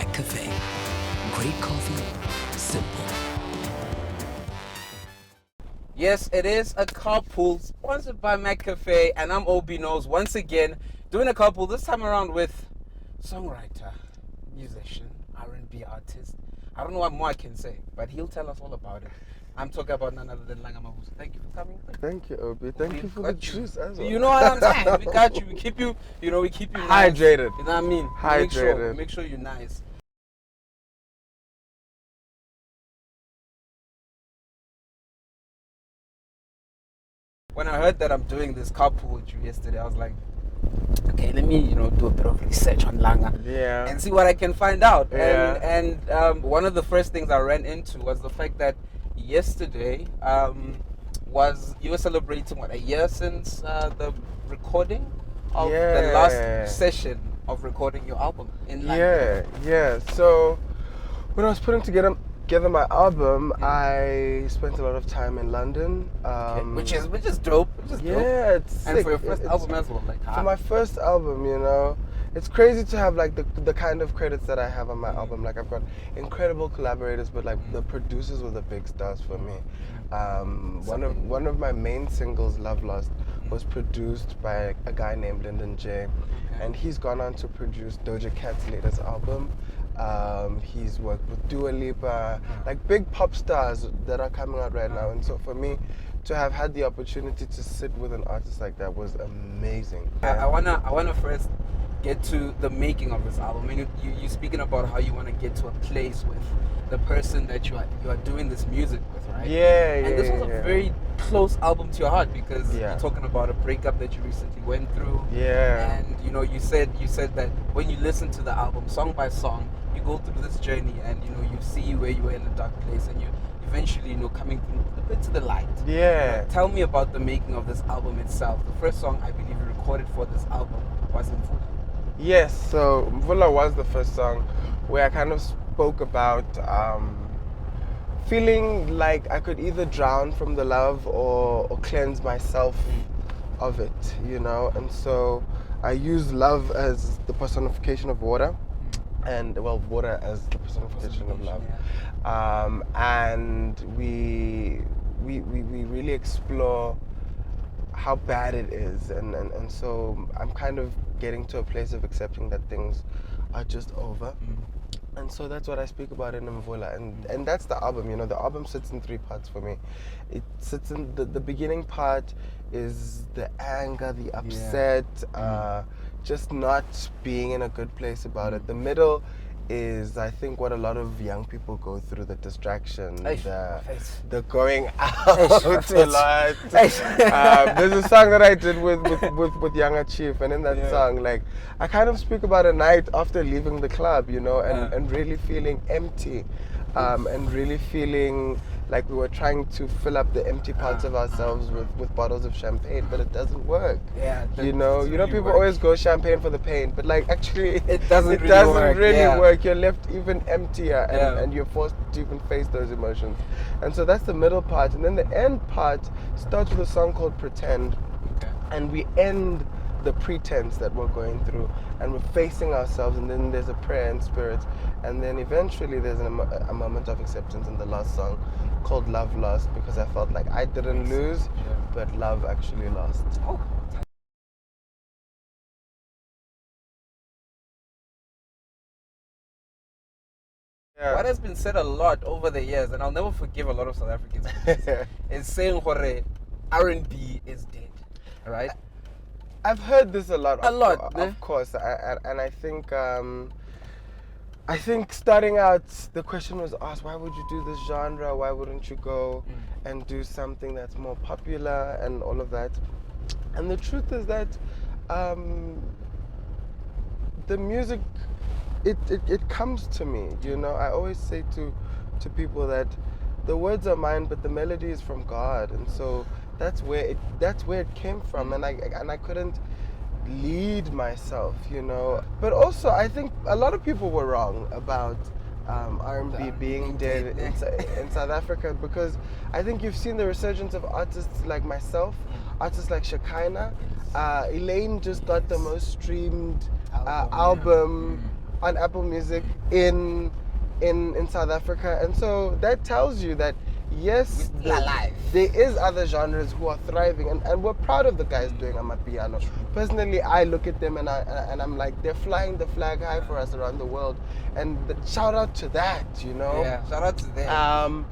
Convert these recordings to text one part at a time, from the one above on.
Mac Cafe. Great coffee, simple. Yes, it is a carpool sponsored by Mac Cafe, and I'm OB Knows once again doing a carpool this time around with songwriter, musician, R&B artist. I don't know what more I can say, but he'll tell us all about it. I'm talking about none other than Langa Mavuso. Thank you for coming. Thank you, Obi. Thank you for the juice as well. You know what I'm saying? We got you. We keep you. We keep you nice. Hydrated. You know what I mean? Hydrated. Make sure you're nice. When I heard that I'm doing this carpool with you yesterday, I was like, okay, let me, do a bit of research on Langa. Yeah. And see what I can find out. Yeah. And one of the first things I ran into was the fact that yesterday was you were celebrating a year since the recording of the last session of recording your album in London. Yeah. So when I was putting together my album, I spent a lot of time in London, which is dope. Yeah, it's and sick. for your first album as well, for my first album, it's crazy to have the kind of credits that I have on my album. Like I've got incredible collaborators, but the producers were the big stars for me. One of my main singles, Love Lost, was produced by a guy named Lyndon J, and he's gone on to produce Doja Cat's latest album. He's worked with Dua Lipa, big pop stars that are coming out right now. And so for me to have had the opportunity to sit with an artist like that was amazing. I wanna first get to the making of this album. I mean, you're speaking about how you want to get to a place with the person that you are doing this music with, right? And this was a very close album to your heart because you're talking about a breakup that you recently went through. Yeah. And you said that when you listen to the album song by song, you go through this journey and you see where you were in a dark place and you eventually coming through a bit to the light. Yeah. Tell me about the making of this album itself. The first song I believe you recorded for this album was Mvula. Yes, so Mvula was the first song where I kind of spoke about feeling like I could either drown from the love or cleanse myself of it, and so I use love as the personification of water and water as the personification of love. And we really explore how bad it is, and so I'm kind of getting to a place of accepting that things are just over. And so that's what I speak about in Mvula, and that's the album. The album sits in 3 parts for me. It sits in the beginning part is the anger, the upset, just not being in a good place about it. The middle is, I think, what a lot of young people go through, the distraction, the going out a lot. There's a song that I did with Younger Chief, and in that song, I kind of speak about a night after leaving the club, and really feeling empty, and really feeling like we were trying to fill up the empty parts of ourselves with bottles of champagne, but it doesn't work. People always go champagne for the pain, but actually it doesn't really work. You're left even emptier, and you're forced to even face those emotions. And so that's the middle part, and then the end part starts with a song called Pretend, and we end the pretense that we're going through, and we're facing ourselves, and then there's a prayer in spirit, and then eventually there's a moment of acceptance in the last song called Love Lost, because I felt like I didn't lose, but love actually lost. What has been said a lot over the years, and I'll never forgive a lot of South Africans for this, is saying R&B is dead, right? I've heard this a lot. Of course. And I think starting out, the question was asked, why would you do this genre? Why wouldn't you go and do something that's more popular and all of that? And the truth is that the music, it comes to me. I always say to people that the words are mine, but the melody is from God, and so that's where it came from, and I couldn't lead myself, But also, I think a lot of people were wrong about R&B being dead in South Africa, because I think you've seen the resurgence of artists like myself, artists like Shekinah. Elaine just got the most streamed album on Apple Music in South Africa, and so that tells you that yes, We're alive. there is other genres who are thriving, and we're proud of the guys doing amapiano. Personally, I look at them and I'm like, they're flying the flag high for us around the world, and shout out to that, you know. Yeah, shout out to them.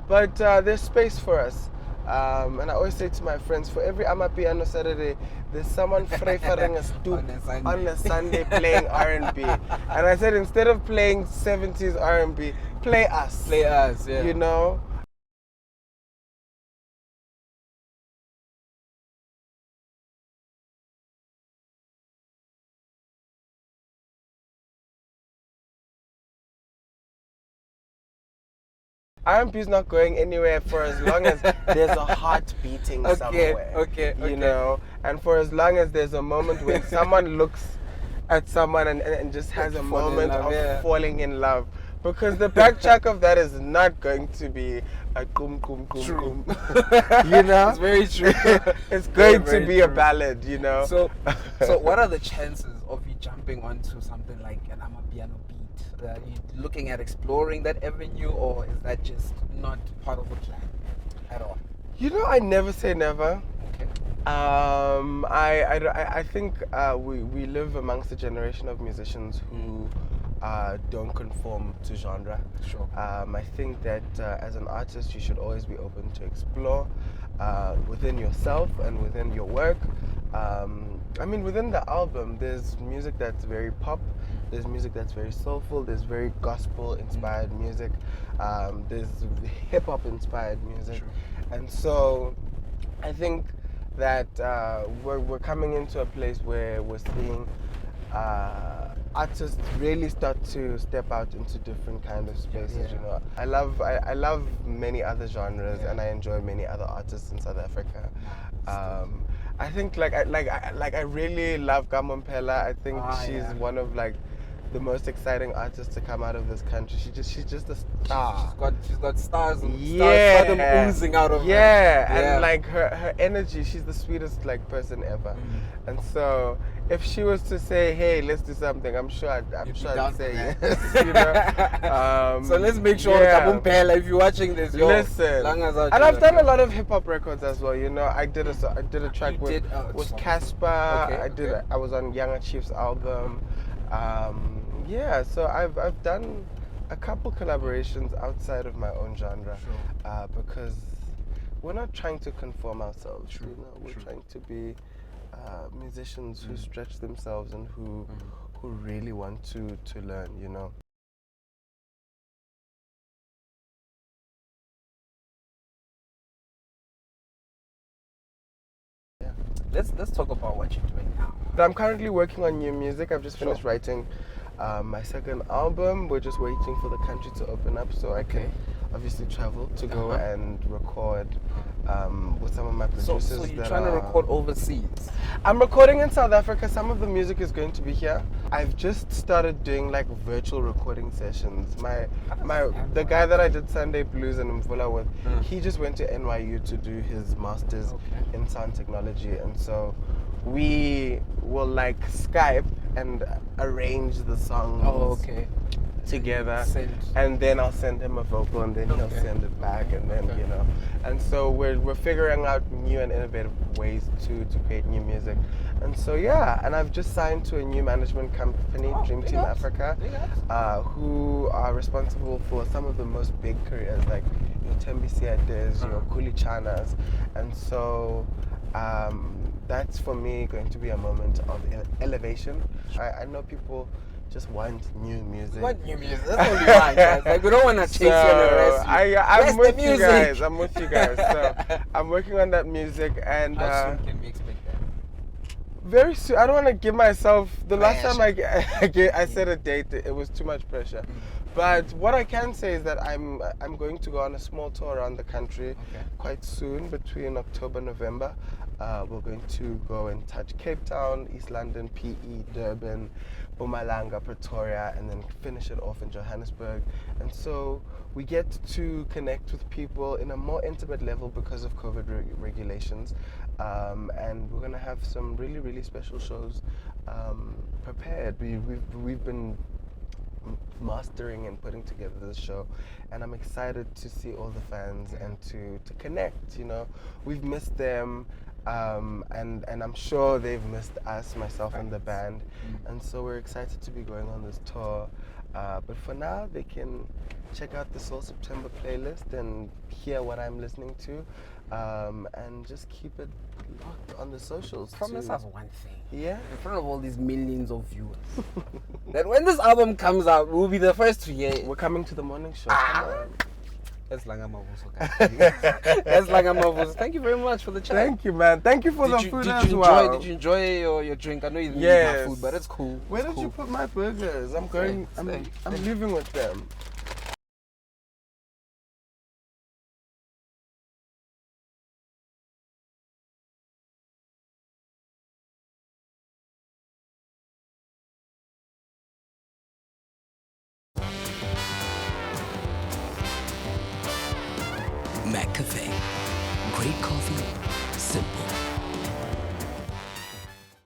But there's space for us. And I always say to my friends, for every Amapiano Saturday, there's someone favoring a stoop on a Sunday playing R&B. And I said, instead of playing 70s R&B, play us. Play us, yeah. You know? R&B is not going anywhere for as long as there's a heart beating somewhere. Okay. You know, and for as long as there's a moment when someone looks at someone and just has a moment of falling in love. Because the backtrack of that is not going to be a kum kum kum kum. You know? It's very true. It's going to be a ballad, you know? So what are the chances of you jumping onto something like an Amapiano beat? Are you looking at exploring that avenue, or is that just not part of the plan at all? You know, I never say never. Okay. I think we live amongst a generation of musicians who don't conform to genre. Sure. I think that as an artist, you should always be open to explore within yourself and within your work. I mean, within the album, there's music that's very pop, there's music that's very soulful, there's very gospel-inspired music, there's hip-hop inspired music. True. And so I think that we're coming into a place where we're seeing artists really start to step out into different kind of spaces. You know, I love many other genres, and I enjoy many other artists in South Africa. I think I really love Gamompela. I think she's one of the most exciting artists to come out of this country. She's just a star. She's got stars stardom oozing out of her. And her energy, she's the sweetest person ever. And so if she was to say, hey, let's do something, I'm sure I'd say yes. You know? So let's make sure Gamompela, if you're watching this, listen. And I've done a lot of hip hop records as well. You know, I did a track with Casper. I was on Younger Chief's album. So I've done a couple collaborations outside of my own genre, because we're not trying to conform ourselves. You know, we're trying to be musicians who stretch themselves and who really want to learn. You know. Let's talk about what you're doing now. I'm currently working on new music. I've just finished writing my second album. We're just waiting for the country to open up so I can obviously travel to go and record with some of my producers. So you're trying to record overseas? I'm recording in South Africa. Some of the music is going to be here. I've just started doing virtual recording sessions. The guy that I did Sunday Blues and Mvula with, he just went to NYU to do his master's in sound technology, and so we will Skype and arrange the songs together, and then I'll send him a vocal, and then he'll send it back, and then you know, and so we're figuring out new and innovative ways to create new music, and so and I've just signed to a new management company, Dream Team Africa, who are responsible for some of the most big careers like your Tembi Siates, your Kuli Chanas, and so that's for me going to be a moment of elevation. I know people just want new music. Want new music? That's what we want, guys. We don't want to chase you and arrest you. I'm with you guys. So I'm working on that music, and how soon can we expect that? Very soon. I don't want to give myself. The last time I set a date, it was too much pressure. But what I can say is that I'm going to go on a small tour around the country quite soon, between October and November. We're going to go and touch Cape Town, East London, PE, Durban, Mpumalanga, Pretoria, and then finish it off in Johannesburg. And so we get to connect with people in a more intimate level because of COVID regulations. And we're going to have some really, really special shows prepared. We've been mastering and putting together the show, and I'm excited to see all the fans and to connect. You know, we've missed them, and I'm sure they've missed us, myself and the band, and so we're excited to be going on this tour. But for now, they can check out the Soul September playlist and hear what I'm listening to, and just keep it locked on the socials. Promise too. us one thing. Yeah. In front of all these millions of viewers, that when this album comes out, we'll be the first to hear it. We're coming to the morning show. Ah. Come on. That's Langa Mavuso, guys. That's Langa Mavuso. Thank you very much for the chat. Thank you, man. Thank you for the food as enjoy, well. Did you enjoy your drink? I know you didn't eat Yes. my food, but it's cool. Where It's did you cool. put my burgers? I'm going. I'm leaving with them. Mac Cafe. Great coffee,